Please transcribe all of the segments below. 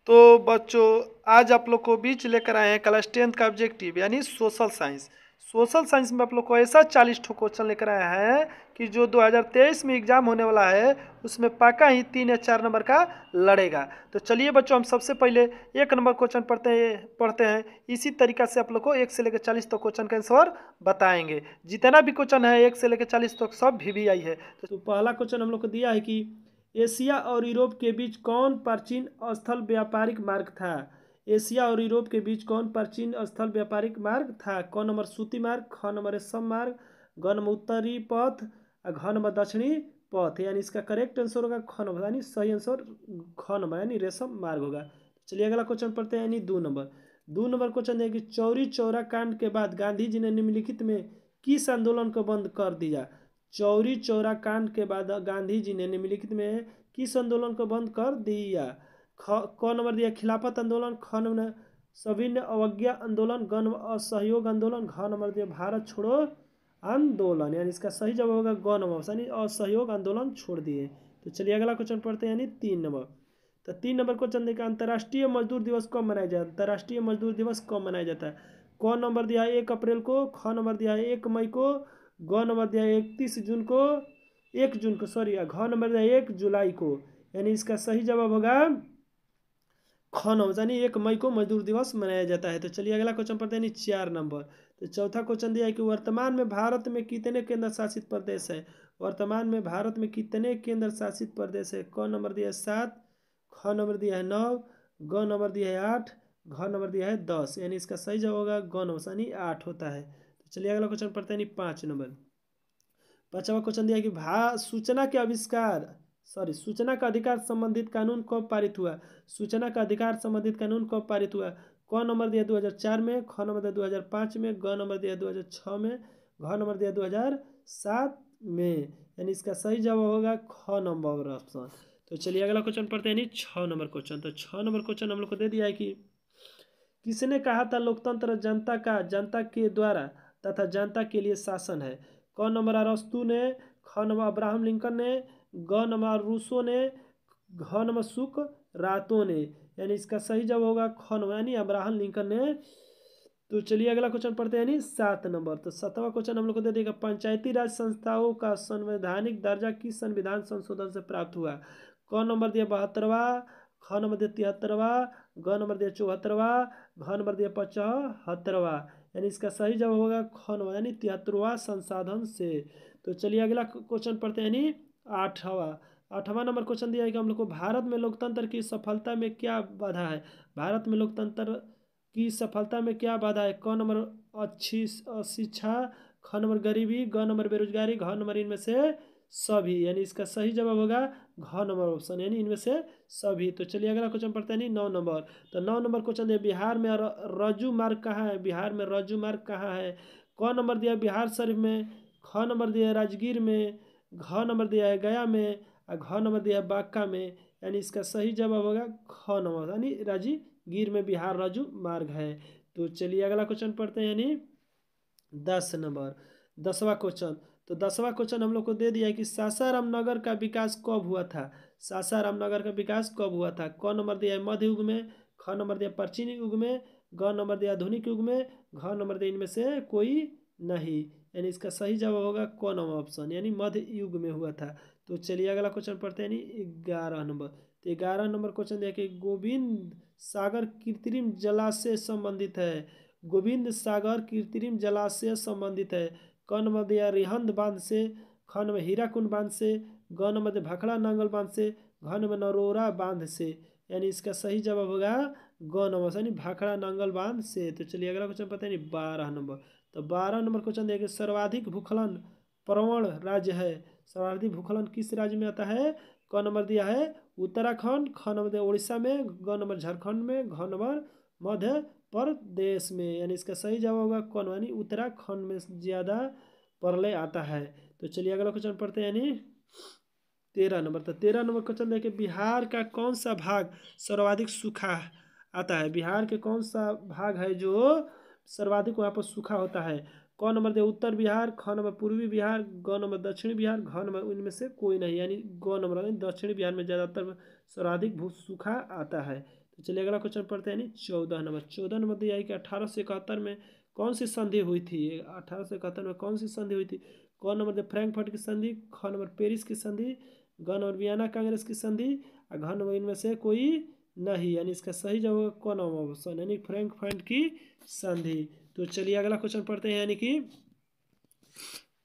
तो बच्चों आज आप लोग को बीच लेकर आए हैं क्लास 10th का ऑब्जेक्टिव यानी सोशल साइंस। सोशल साइंस में आप लोग को ऐसा 40 ठो क्वेश्चन लेकर आया है कि जो 2023 में एग्जाम होने वाला है उसमें पक्का ही 3 या 4 नंबर का लड़ेगा। तो चलिए बच्चों हम सबसे पहले 1 नंबर क्वेश्चन पढ़ते हैं। इसी तरीका से आप लोग को 1 से लेकर 40 तक क्वेश्चन का आंसर बताएंगे। जितना भी क्वेश्चन है 1 से लेकर 40 तक सब VVI है। तो पहला क्वेश्चन हम लोग को दिया है कि एशिया और यूरोप के बीच कौन प्राचीन स्थल व्यापारिक मार्ग था। एशिया और यूरोप के बीच कौन प्राचीन स्थल व्यापारिक मार्ग था। क नंबर सूती मार्ग, ख नंबर रेशम मार्ग, ग नंबर उत्तरी पथ और घ नंबर दक्षिणी पथ। यानी इसका करेक्ट आंसर होगा ख नंबर, यानी सही आंसर ख नंबर यानी रेशम मार्ग होगा। चलिए अगला क्वेश्चन पढ़ते हैं यानी 2 नंबर क्वेश्चन है कि चौरी चौरा कांड के बाद गांधी जी ने निम्नलिखित में किस आंदोलन को बंद कर दिया। चौरी चौरा कांड के बाद गांधी जी ने निम्नलिखित में किस आंदोलन को बंद कर दिया। क नंबर दिया खिलाफत आंदोलन, ख नंबर सविनय अवज्ञा आंदोलन, ग नंबर असहयोग आंदोलन, घ नंबर दिया भारत छोड़ो आंदोलन। यानी इसका सही जवाब होगा ग नंबर यानी असहयोग आंदोलन छोड़ दिए। तो चलिए अगला क्वेश्चन पढ़ते हैं यानी 3 नंबर। तो 3 नंबर क्वेश्चन देखा अंतर्राष्ट्रीय मजदूर दिवस कब मनाया जाता है। अंतर्राष्ट्रीय मजदूर दिवस कब मनाया जाता है। क नंबर दिया है 1 अप्रैल को, ख नंबर दिया है 1 मई को, ग नंबर दिया है 31 जून को, 1 जून को सॉरी, घ नंबर दिया है 1 जुलाई को। यानी इसका सही जवाब होगा ख नंबर यानी 1 मई को मजदूर दिवस मनाया जाता है। तो चलिए अगला क्वेश्चन पढ़ते हैं यानी 4 नंबर। तो चौथा क्वेश्चन दिया है कि वर्तमान में भारत में कितने केंद्र शासित प्रदेश है। वर्तमान में भारत में कितने केंद्र शासित प्रदेश है। क नंबर दिया है 7, ख नंबर दिया है 9, ग नंबर दिया है 8, घ नंबर दिया है 10। यानी इसका सही जवाब होगा ग नंबर यानी 8 होता है। तो चलिए अगला क्वेश्चन पढ़ते हैं यानी 5 नंबर। पांचवा क्वेश्चन दिया है कि सूचना का अधिकार संबंधित कानून कब पारित हुआ। सूचना का अधिकार संबंधित कानून कब पारित हुआ। क नंबर दिया 2004 में, ख नंबर दिया 2005 में, ग नंबर दिया 2006 में, घ नंबर दिया 2007 में। यानी इसका सही जवाब होगा ख नंबर ऑप्शन। तो चलिए अगला क्वेश्चन पढ़ते हैं यानी 6 नंबर क्वेश्चन। तो 6 नंबर क्वेश्चन हम लोग को दे दिया है कि किसने कहा था लोकतंत्र जनता के द्वारा तथा जनता के लिए शासन है। क नंबर अरस्तु ने, ख नंबर अब्राहम लिंकन ने, ग नंबर रूसो ने, घ नंबर सुकरातो ने। यानी इसका सही जवाब होगा ख नंबर यानी अब्राहम लिंकन ने। तो चलिए अगला क्वेश्चन पढ़ते हैं यानी 7 नंबर। तो 7वां क्वेश्चन हम लोग को दे देगा पंचायती राज संस्थाओं का संवैधानिक दर्जा किस संविधान संशोधन से प्राप्त हुआ। क नंबर दिया 72वां, ख नंबर दिया 73वां, ग नंबर दिया 74वां, घ नंबर दिया 75वां। यानी इसका सही जवाब होगा ख नंबर यानी 73वां संसाधन से। तो चलिए अगला क्वेश्चन पढ़ते हैं यानी 8वां नंबर क्वेश्चन दिया है कि हम लोग को भारत में लोकतंत्र की सफलता में क्या बाधा है। भारत में लोकतंत्र की सफलता में क्या बाधा है। क नंबर अच्छी शिक्षा, ख नंबर गरीबी, ग नंबर बेरोजगारी, घ नंबर इनमें से सभी। यानी इसका सही जवाब होगा घ नंबर ऑप्शन यानी इनमें से सभी। तो चलिए अगला क्वेश्चन पढ़ते हैं 9 नंबर। तो 9 नंबर क्वेश्चन दिया बिहार में रज्जू मार्ग कहाँ है। बिहार में रज्जू मार्ग कहाँ है। क नंबर दिया बिहार शरीफ में, ख नंबर दिया है राजगीर में, घ नंबर दिया है गया में और घ नंबर दिया है बांका में। यानी इसका सही जवाब होगा ख नंबर यानी राजगीर में बिहार रज्जू मार्ग है। तो चलिए अगला क्वेश्चन पढ़ते हैं यानी 10 नंबर। 10वां क्वेश्चन। तो 10वां क्वेश्चन हम लोग को दे दिया है कि सासाराम नगर का विकास कब हुआ था। सासाराम नगर का विकास कब हुआ था। क नंबर दिया है मध्य युग में, ख नंबर दिया प्राचीन युग में, ग नंबर दिया आधुनिक युग में, घ नंबर दिया इनमें से कोई नहीं। यानी इसका सही जवाब होगा क नंबर ऑप्शन यानी मध्य युग में हुआ था। तो चलिए अगला क्वेश्चन पढ़ते हैं यानी 11 नंबर। तो 11 नंबर क्वेश्चन दिया कि गोविंद सागर कृत्रिम जलाशय संबंधित है। गोविंद सागर कृत्रिम जलाशय संबंधित है। क नंबर दिया रिहंद बांध से, ख नंबर हीराकुंड बांध से, ग नंबर दिया भाखड़ा नांगल बांध से, घ नंबर नरोरा बांध से। यानी इसका सही जवाब होगा ग नंबर यानी भाखड़ा नांगल बांध से। तो चलिए अगला क्वेश्चन पता है 12 नंबर। तो 12 नंबर क्वेश्चन देखिए सर्वाधिक भूस्खलन प्रवण राज्य है। सर्वाधिक भूस्खलन किस राज्य में आता है। क नंबर दिया है उत्तराखंड, ख नंबर दिया उड़ीसा में, ग नंबर झारखंड में, घ नंबर मध्य प्रदेश में। यानी इसका सही जवाब होगा कौन यानी उत्तराखंड में ज़्यादा प्रलय आता है। तो चलिए अगला क्वेश्चन पढ़ते हैं यानी 13 नंबर। तो 13 नंबर क्वेश्चन देखिए बिहार का कौन सा भाग सर्वाधिक सूखा आता है। बिहार के कौन सा भाग है जो सर्वाधिक वहाँ पर सूखा होता है। क नंबर दिया उत्तर बिहार, ख नंबर पूर्वी बिहार, ग नंबर दक्षिणी बिहार, घ नंबर इनमें से कोई नहीं। यानी ग नंबर दक्षिणी बिहार में ज़्यादातर सर्वाधिक भू सूखा आता है। तो चलिए अगला क्वेश्चन पढ़ते हैं यानी 14 नंबर दिया है कि 1871 में कौन सी संधि हुई थी। 1871 में कौन सी संधि हुई थी। कौन नंबर दिया फ्रैंकफर्ट की संधि, ख नंबर पेरिस की संधि, ग नंबर वियना कांग्रेस की संधि और घ नंबर इनमें से कोई नहीं, यानी इसका सही जवाब होगा कौन ऑप्शन यानी फ्रैंकफर्ट की संधि। तो चलिए अगला क्वेश्चन पढ़ते हैं यानी कि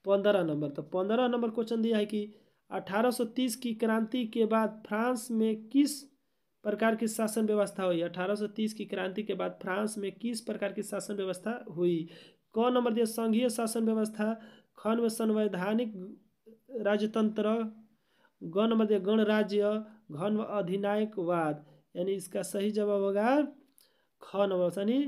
15 नंबर। तो 15 नंबर क्वेश्चन दिया है कि 1830 की क्रांति के बाद फ्रांस में किस प्रकार की शासन व्यवस्था हुई। 1830 की क्रांति के बाद फ्रांस में किस प्रकार की शासन व्यवस्था हुई। कौन नंबर दिया संघीय शासन व्यवस्था, ख में संवैधानिक राजतंत्र, ग नंबर दिया गणराज्य, घ में अधिनायकवाद, यानी इसका सही जवाब होगा ख नंबर यानी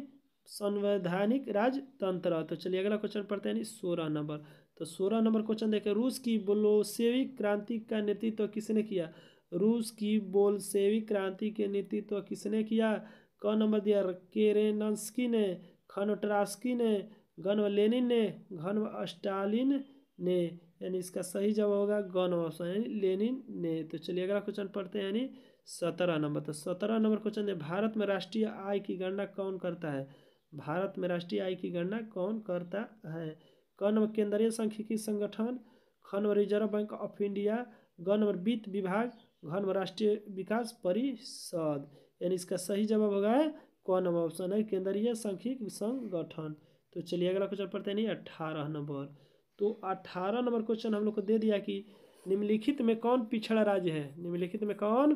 संवैधानिक राजतंत्र। तो चलिए अगला क्वेश्चन पढ़ते हैं 16 नंबर। तो 16 नंबर क्वेश्चन देखें, रूस की बोल्शेविक क्रांति का नेतृत्व किसने किया। रूस की बोल्शेविक क्रांति के नेतृत्व किसने किया। क नंबर दिया केरेनस्की ने, ख नंबर ट्रास्की ने, ग नंबर लेनिन ने, घ नंबर स्टालिन ने, यानी इसका सही जवाब होगा ग नंबर यानी लेनिन ने। तो चलिए अगला क्वेश्चन पढ़ते हैं यानी 17 नंबर। तो 17 नंबर क्वेश्चन है, भारत में राष्ट्रीय आय की गणना कौन करता है। भारत में राष्ट्रीय आय की गणना कौन करता है। क नंबर केंद्रीय सांख्यिकी संगठन, ख number Reserve Bank of India, ग नंबर वित्त विभाग, घ नंबर राष्ट्रीय विकास परिषद, यानी इसका सही जवाब होगा कौन नंबर ऑप्शन है केंद्रीय सांख्यिकी संगठन। तो चलिए अगला क्वेश्चन पढ़ते हैं नहीं 18 नंबर। तो 18 नंबर क्वेश्चन हम लोग को दे दिया कि निम्नलिखित में कौन पिछड़ा राज्य है। निम्नलिखित में कौन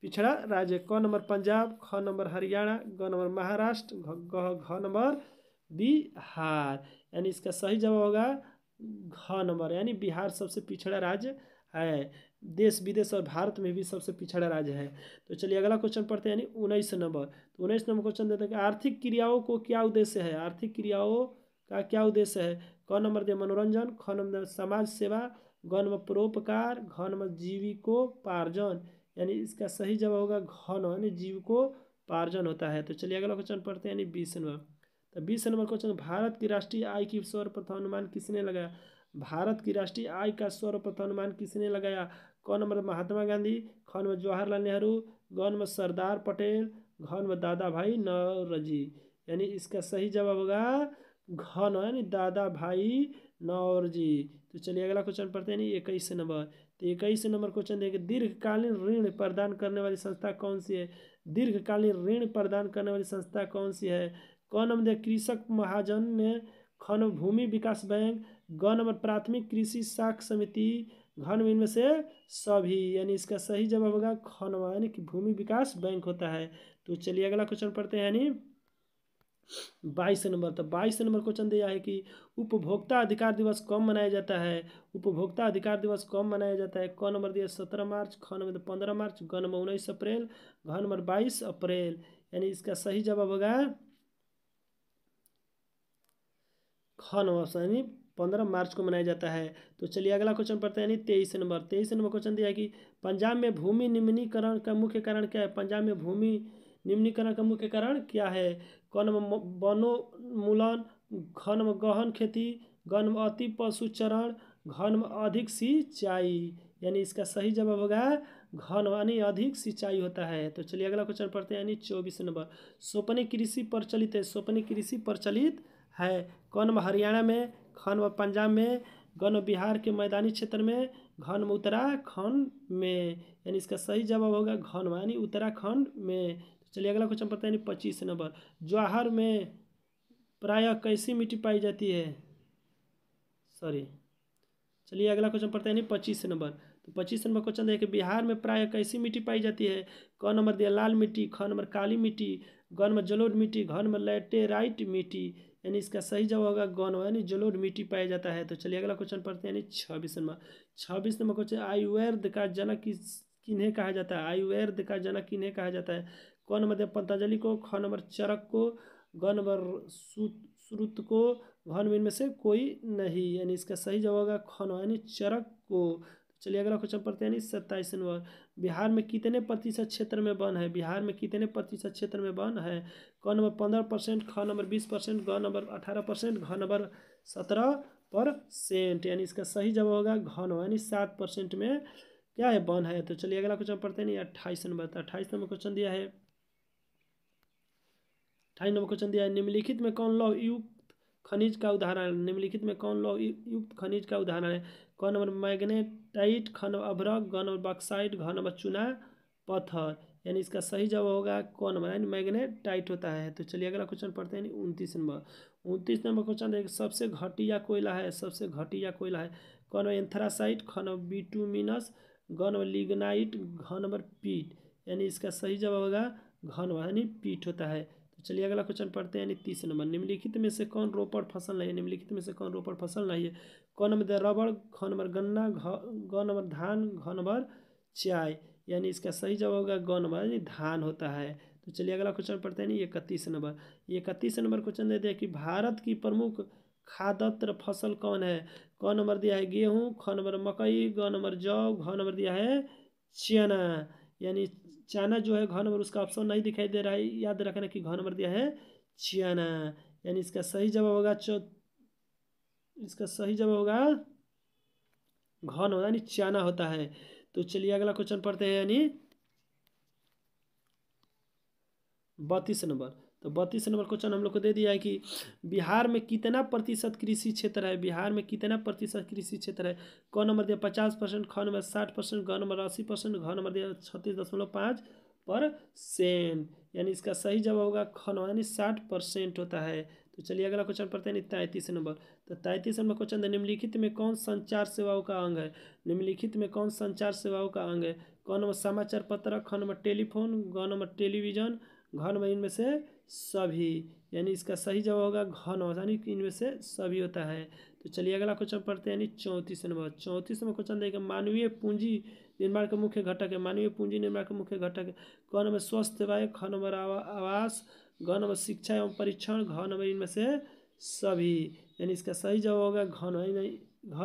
पिछड़ा राज्य। क नंबर पंजाब, ख नंबर हरियाणा, ग नंबर महाराष्ट्र, घ नंबर बिहार, यानी इसका सही जवाब होगा घ नंबर यानी बिहार सबसे पिछड़ा राज्य है। देश विदेश और भारत में भी सबसे पिछड़ा राज्य है। तो चलिए अगला क्वेश्चन पढ़ते हैं यानी 19 नंबर। तो 19 नंबर क्वेश्चन देते हैं कि आर्थिक क्रियाओं को क्या उद्देश्य है। आर्थिक क्रियाओं का क्या उद्देश्य है। क नंबर दिया मनोरंजन, ख नंबर समाज सेवा, ग नंबर परोपकार, घ नंबर जीविकोपार्जन, यानी इसका सही जवाब होगा घ नंबर यानी जीविकोपार्जन होता है। तो चलिए अगला क्वेश्चन पढ़ते हैं यानी 20 नंबर। तो 20 नंबर क्वेश्चन, भारत की राष्ट्रीय आय की सर्वप्रथम अनुमान किसने लगाया। भारत की राष्ट्रीय आय का सर्वप्रथम अनुमान किसने लगाया। क नंबर महात्मा गांधी, ख नंबर जवाहरलाल नेहरू, ग नंबर सरदार पटेल, घ नंबर दादा भाई नौरोजी, यानी इसका सही जवाब होगा घ नंबर यानी दादा भाई नौरोजी। तो चलिए अगला क्वेश्चन पढ़ते हैं 21 नंबर। तो 21 नंबर क्वेश्चन देखिए, दीर्घकालीन ऋण प्रदान करने वाली संस्था कौन सी है। दीर्घकालीन ऋण प्रदान करने वाली संस्था कौन सी है। क नंबर कृषक महाजन ने, ख नंबर भूमि विकास बैंक, ग नंबर प्राथमिक कृषि साख समिति, घ नंबर इनमें से सभी, यानी इसका सही जवाब होगा ख नंबर यानी कि भूमि विकास बैंक होता है। तो चलिए अगला क्वेश्चन पढ़ते हैं यानी 22 नंबर। तो 22 नंबर क्वेश्चन दिया है कि उपभोक्ता अधिकार दिवस कब मनाया जाता है। उपभोक्ता अधिकार दिवस कब मनाया जाता है। क नंबर दिया 17 मार्च, ख नंबर 15 मार्च, ग नंबर 19 अप्रैल, घ नंबर 22 अप्रैल, यानी इसका सही जवाब होगा ख नंबर यानी 15 मार्च को मनाया जाता है। तो चलिए अगला क्वेश्चन पढ़ते हैं यानी 23 नंबर। 23 नंबर क्वेश्चन दिया है कि पंजाब में भूमि निम्नीकरण का मुख्य कारण क्या है। पंजाब में भूमि निम्नीकरण का मुख्य कारण क्या है। क नंबर वनोन्मूलन, घ नंबर गहन खेती, ग नंबर अति पशुचरण, घ नंबर अधिक सिंचाई, यानी इसका सही जवाब होगा घ नंबर यानी अधिक सिंचाई होता है। तो चलिए अगला क्वेश्चन पढ़ते हैं यानी 24 नंबर। सोपनी कृषि प्रचलित है। सोपनी कृषि प्रचलित है। क नंबर हरियाणा में, ख नंबर पंजाब में, ग नंबर बिहार के मैदानी क्षेत्र में, घ नंबर उत्तराखंड में, यानी इसका सही जवाब होगा घ नंबर यानी उत्तराखंड में। चलिए अगला क्वेश्चन पढ़ते हैं 25 नंबर। ज्वार में प्रायः कैसी मिट्टी पाई जाती है। सॉरी, चलिए अगला क्वेश्चन पढ़ते हैं 25 नंबर। तो 25 नंबर क्वेश्चन देखिए, बिहार में प्रायः कैसी मिट्टी पाई जाती है। क नंबर दिया लाल मिट्टी, ख नंबर काली मिट्टी, ग नंबर जलोढ़ मिट्टी, घ नंबर लैटेराइट मिट्टी, यानी इसका सही जवाब होगा ग नंबर यानी जलोढ़ मिट्टी पाया जाता है। तो चलिए अगला क्वेश्चन पढ़ते हैं 26 नंबर। 26 नंबर क्वेश्चन, आयुर्वेद का जनक किन्हें कहा जाता है। आयुर्वेद का जनक किन्हें कहा जाता है। क नंबर दिया पतंजलि को, ख नंबर चरक को, ग नंबर श्रुत को, घ नंबर इनमें से कोई नहीं, यानी इसका सही जवाब होगा ख नंबर यानी चरक को। चलिए अगला क्वेश्चन पढ़ते हैं 27 नंबर। बिहार में कितने प्रतिशत क्षेत्र में वन है। बिहार में कितने प्रतिशत क्षेत्र में वन है। क नंबर 15%, ख नंबर 20%, ग नंबर 18%, घ नंबर 17%, यानी इसका सही जवाब होगा घ नंबर यानी 7% में क्या है वन है। तो चलिए अगला क्वेश्चन पढ़ते हैं 28 नंबर। तो 28 नंबर क्वेश्चन दिया है 28 नंबर क्वेश्चन दिया है, निम्नलिखित में कौन लौह युक्त खनिज का उदाहरण है? निम्नलिखित में कौन लौह युक्त खनिज का उदाहरण है? क नंबर मैग्नेटाइट, ख नंबर अभ्रक, ग नंबर बॉक्साइट, घ नंबर चूना पत्थर। यानी इसका सही जवाब होगा क नंबर, यानी मैग्नेटाइट होता है। तो चलिए अगला क्वेश्चन पढ़ते हैं 29 नंबर। 29 नंबर क्वेश्चन देखिए, सबसे घटिया कोयला है, सबसे घटिया कोयला है। क नंबर एंथ्रासाइट, ख नंबर बिटुमिनस, ग नंबर लिग्नाइट, घ नंबर पीट। यानी इसका सही जवाब होगा घ नंबर, यानी पीट होता है। तो चलिए अगला क्वेश्चन पढ़ते हैं 30 नंबर। निम्नलिखित में से कौन रोपड़ फसल नहीं है? निम्नलिखित में से कौन रोपड़ फसल नहीं है? क नंबर रबड़, ख नंबर गन्ना, ग नंबर धान, घ नंबर चाय। यानी इसका सही जवाब होगा ग नंबर, यानी धान होता है। तो चलिए अगला क्वेश्चन पढ़ते हैं 31 नंबर। 31 नंबर क्वेश्चन दे दिया कि भारत की प्रमुख खाद्यान्न फसल कौन है? क नंबर दिया है गेहूँ, ख नंबर मकई, ग नंबर जौ, घ नंबर दिया है चना। यानी चना जो है घ नंबर, उसका ऑप्शन नहीं दिखाई दे रहा है, याद रखना कि घ नंबर दिया है चना। यानी इसका सही जवाब होगा इसका सही जवाब होगा घ नंबर, यानी चना होता है। तो चलिए अगला क्वेश्चन पढ़ते हैं, यानी 32 नंबर। तो 32 नंबर क्वेश्चन हम लोग को दे दिया है कि बिहार में कितना प्रतिशत कृषि क्षेत्र है? बिहार में कितना प्रतिशत कृषि क्षेत्र है? क नंबर दिया 50%, ख नंबर 60%, ग नंबर 80%, घ नंबर दिया 36.5%। यानी इसका सही जवाब होगा ख नंबर, यानी 60% होता है। तो चलिए अगला क्वेश्चन पढ़ते हैं 33 नंबर। तो 33 नंबर क्वेश्चन है, निम्नलिखित में कौन संचार सेवाओं का अंग है? निम्नलिखित में कौन संचार सेवाओं का अंग है? क नंबर समाचार पत्र, ख नंबर टेलीफोन, ग नंबर टेलीविजन, घ नंबर इनमें से सभी। यानी इसका सही जवाब होगा घ नंबर, यानी इनमें से सभी होता है। तो चलिए अगला क्वेश्चन पढ़ते हैं, यानी 34 नंबर। 34 नंबर क्वेश्चन देखिए, मानवीय पूंजी निर्माण का मुख्य घटक है। मानवीय पूंजी निर्माण का मुख्य घटक है। क नंबर स्वस्थ सेवाएं, ख नंबर आवास, ग नंबर शिक्षा एवं परीक्षण, घ नंबर इनमें से सभी। यानी इसका सही जवाब होगा घ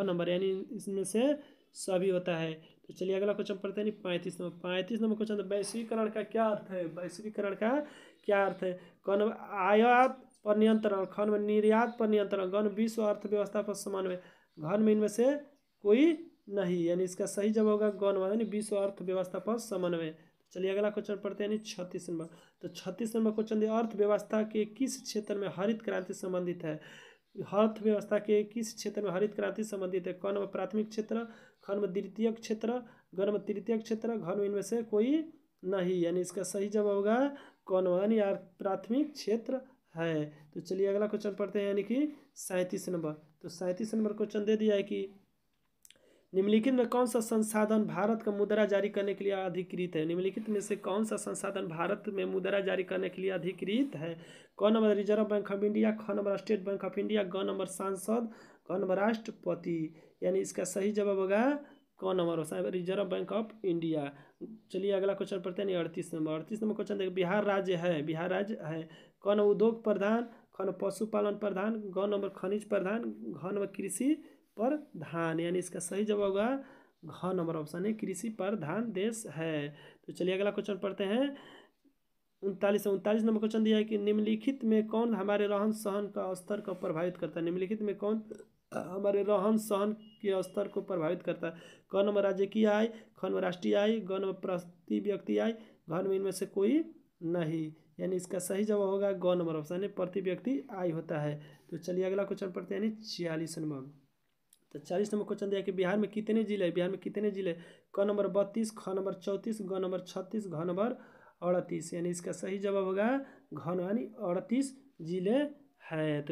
नंबर, यानी इसमें से सभी होता है। तो चलिए अगला क्वेश्चन पढ़ते हैं 35 नंबर। 35 नंबर क्वेश्चन, वैश्वीकरण का क्या अर्थ है? वैश्वीकरण का क्या अर्थ है? क नंबर आयात पर नियंत्रण, ख नंबर निर्यात पर नियंत्रण, ग नंबर विश्व अर्थव्यवस्था पर समन्वय, घ नंबर इनमें से कोई नहीं। यानी इसका सही जवाब होगा ग नंबर, यानी विश्व अर्थव्यवस्था पर समन्वय। चलिए अगला क्वेश्चन पढ़ते हैं 36 नंबर। तो 36 नंबर क्वेश्चन, अर्थव्यवस्था के किस क्षेत्र में हरित क्रांति संबंधित है? अर्थव्यवस्था के किस क्षेत्र में हरित क्रांति संबंधित है? क नंबर प्राथमिक क्षेत्र, ख नंबर द्वितीय क्षेत्र, ग नंबर तृतीय क्षेत्र, घ नंबर इनमें से कोई नहीं। यानी इसका सही जवाब होगा क नंबर, यानी प्राथमिक क्षेत्र है। तो चलिए अगला क्वेश्चन पढ़ते हैं, यानी कि 37 नंबर। तो 37 नंबर क्वेश्चन दे दिया है कि निम्नलिखित में कौन सा संसाधन भारत का मुद्रा जारी करने के लिए अधिकृत है? निम्नलिखित में से कौन सा संसाधन भारत में मुद्रा जारी करने के लिए अधिकृत है? क number Reserve Bank of India, ख number State Bank of India, ग नंबर सांसद, घ नंबर राष्ट्रपति। यानी इसका सही जवाब होगा क number, Reserve Bank of India. चलिए अगला क्वेश्चन पढ़ते हैं 38 नंबर। 38 नंबर क्वेश्चन देखिए, बिहार राज्य है, बिहार राज्य है। क नंबर उद्योग प्रधान, ख नंबर पशुपालन प्रधान, ग नंबर खनिज प्रधान, घ नंबर कृषि प्रधान। यानी इसका सही जवाब होगा घ नंबर, ऑप्शन है कृषि प्रधान देश है। तो चलिए अगला क्वेश्चन पढ़ते हैं 39 नंबर क्वेश्चन दिया है कि निम्नलिखित में कौन हमारे रहन सहन का स्तर को प्रभावित करता है? निम्नलिखित में कौन हमारे रहन सहन के स्तर को प्रभावित करता है? क नंबर राज्य की आय, ख नंबर राष्ट्रीय आय, ग नंबर प्रति व्यक्ति आय, घ नंबर इनमें से कोई नहीं। यानी इसका सही जवाब होगा ग नंबर, ऑप्शन है प्रति व्यक्ति आय होता है। तो चलिए अगला क्वेश्चन पढ़ते हैं 46 नंबर। तो 40 नंबर क्वेश्चन दिया कि बिहार में कितने जिले हैं? बिहार में कितने जिले? क नंबर 32, ख नंबर 34, ग नंबर 36, घ नंबर 38। यानी इसका सही जवाब होगा घ, यानी 38 जिले हैं। तो